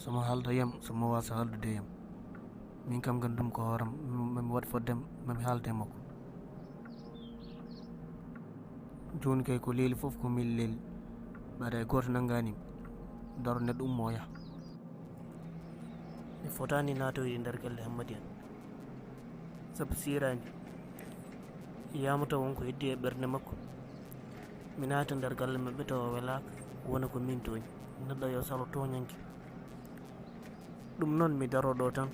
somo haalda yam somo wasa haldude yam min kam gandum ko hooram mami waɗ foddem mami haalde makko. joni kay ko leeli fof ko min leeli ɓaɗa e goto nanganimi daro neɗɗo ummo yaha. mi fotani natoyde nder galle Hammadi en saabu sirani yiyama taw wonko heddi e ɓerde makko mi naata nder galle maɓɓe tawa welaka wona ko min toñi neɗɗo yo salo toñanke. ɗum noon mi daro ɗo tan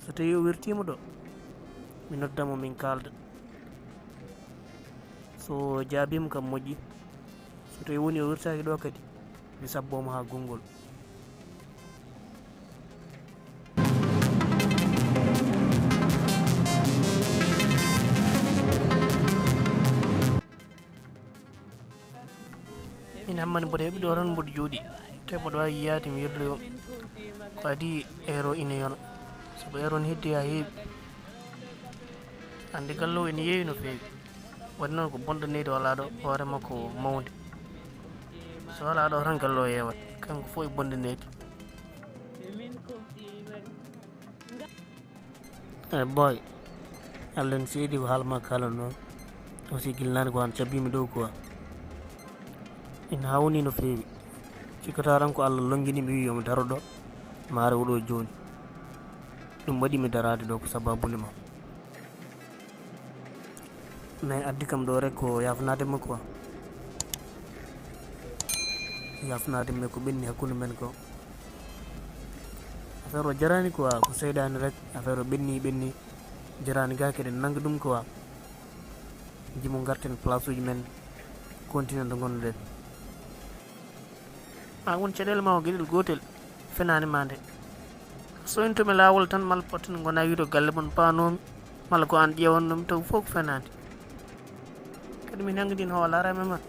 so tawi o wirtima ɗo mi noddamo min kalda, so jaabima kam moƴƴi, so tawi woni o wirtaki ɗo kadi mi sabbomo ha gongol. min hammani mboɗo heeɓi ɗo tan mboɗo jooɗi te mboɗo wawi yiyade mi yerdoyo ko adi ero ina yona sabu ero ne heddi ha heewi. andi gallowo ene yeewi no feewi waɗi noon ko bonɗanede wala ɗo hoore makko mawde, so wala ɗo tan gallowo yewat kanko fo e bonɗanede. boy allah ne seedi ko haalma kalan noon aussi guilnade ko han cabbimi ɗo quoi ina hawni no feewi. cikkata tan ko allah longini mi wi yomi daro ɗo maare oɗo joni ɗum waɗimi darade ɗo ko sababude ma, mais addi kam ɗo rek ko yafnadema quoi, yafnademe ko ɓenni hakkude men ko affaire o jarani quoi ko seydani rek affaire o ɓenni jarani ga keɗen nanga ɗum quoi jimo garten place uji men continue nde gonnoɗen. won caɗele ma o gueɗel gotel fenani ma nde so intomi lawol tan mala potten gona wiido galle mon panomi mala ko an ƴewannomi taw fof ko fenade kadi min hangadin hoolarame man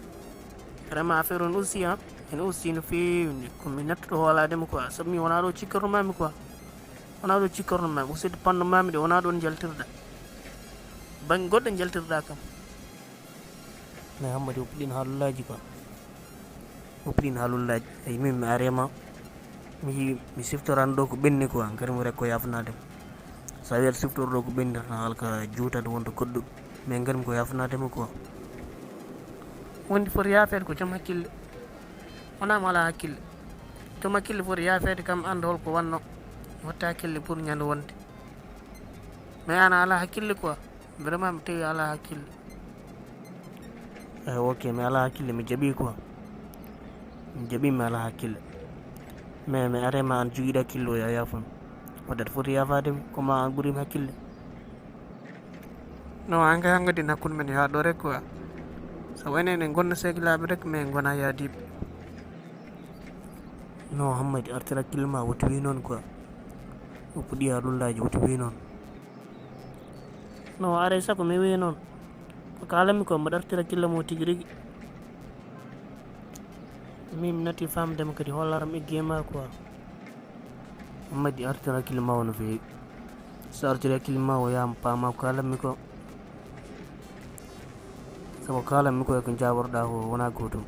vraiment affaire on aussi ene aussi no fewi komi nettoɗo hooladema quoi saabu mi wona ɗo cikkarnomami quoi wona ɗo cikkarnomami aussi to pannomami ɗe wona ɗon jaltirɗa banggue goɗɗo jaltirɗa kam. mais Hammadi o puɗɗino haalullaji quoi o puɗɗino haalullaji ay min mi arema mi siftoran ɗo ko ɓenni quoi garimi rek ko yafnadema sa wi aɗa siftor ɗo ko ɓenni tan halka juutade wonta goɗɗum mais garimi ko yafnadema quoi. wondi foti yaafede ko joom hakkille wona mo ala hakkille, joom hakkille foti yaafede kam anda holko wanno watta hakkille pour ñande wonde, mais an ala hakkille quoi vraiment mi tawi ala hakkille. ok mi ala hakkille mi jaaɓi quoi mi jaaɓi mi ala hakkille mais mi arema an joguiɗo hakkille o ya yafami wadde aɗa foti yafademi comme an ɓuurimi hakkille. non an kay hangadin hakkude men ha ɗo rek quoi sabu enen en gonna sehilaɓe rek mais en gona yaadiɓe. non Hammadi artir hakkille ma woti wi noon quoi o puɗɗi haalullaji woti wi noon. non aray saago mi wi noon ko kalanmi ko mbaɗa artir hakkille mo tigui rigui min mi natti famdema kadi hollaram eggi e ma quoi. Hammadi artir hakkille ma o no fewi, so artiri hakkille ma o yama paama ko kalanmi ko sabu kalanmi koy ko jaborɗa ko wona gotum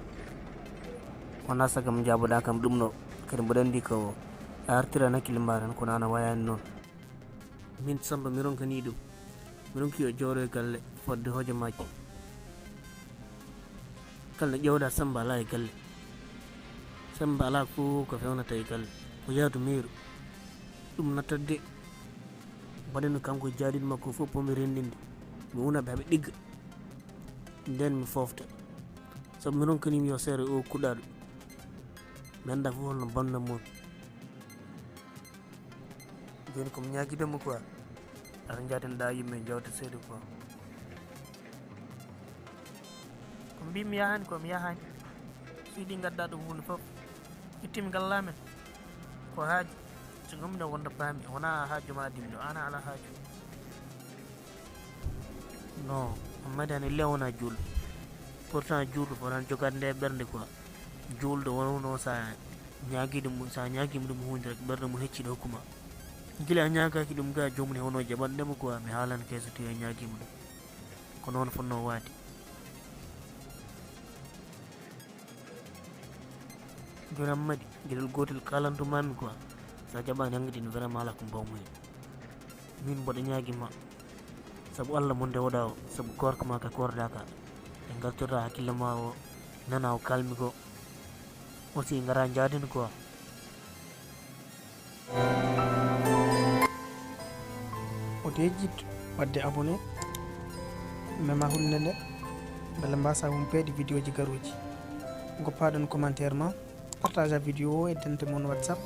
wona sagam jaboɗa kam ɗum ɗo kadi mboɗo andi ko a artiran hakkille ma tan kono ana wayani noon. min Samba mi ronkani ɗum mi ronki o jooɗo e galle fodde hojomaji kala ƴewɗa Samba ala e galle, Samba ala fo ko fewnata e galle o yaadu miiru ɗum nattade mbaɗeno kanko jaaɗiɗo makko fof pomi rendinde mi wunaɓe haɓe ɗigga nden mi fofta saabu mi ronkanimi yo seere o kuɗaɗo mi anda fof holno bonnam mon. joni komi ñaguidemo quoi ata jaten ɗa yimɓe jawta seeɗa quoi ko mbimi yahani ko mi yahani siɗi gadda ɗum hunde foof ittimi gallamen ko haaju so gomno wonda paami wona haaju ma dimɗo ana ala haaju. non Hammadi an elle wona julɗo pourtant julɗo fotan jogade nde ɓerde quoi julɗo wonno sa ñaguide mum sa ñaguima ɗum hunde rek ɓerde mum hecciɗo hokkuma guila a ñagaki ɗum ga jomum ne wono jaɓanɗemo quoi mi haalani kay so tawi a ñaguima ɗum ko noon fonno waade. joni Hamadi gueɗel gotel kalantumami quoi sa jaɓani hankkadin vraiment ala ko mbawmuyi min mboɗo ñaguima saabu Allah mo ndewɗa o saabu korka ma ka kordaka e galtorɗa hakkille ma o nana o kalmi ko aussi gara jadini quoi oto yejjit wadde abonné mema hulde nde beele mbasa humpeede vidéo ji garuji goppaɗon commentaire ma partage vidéo o e dente mon WhatsApp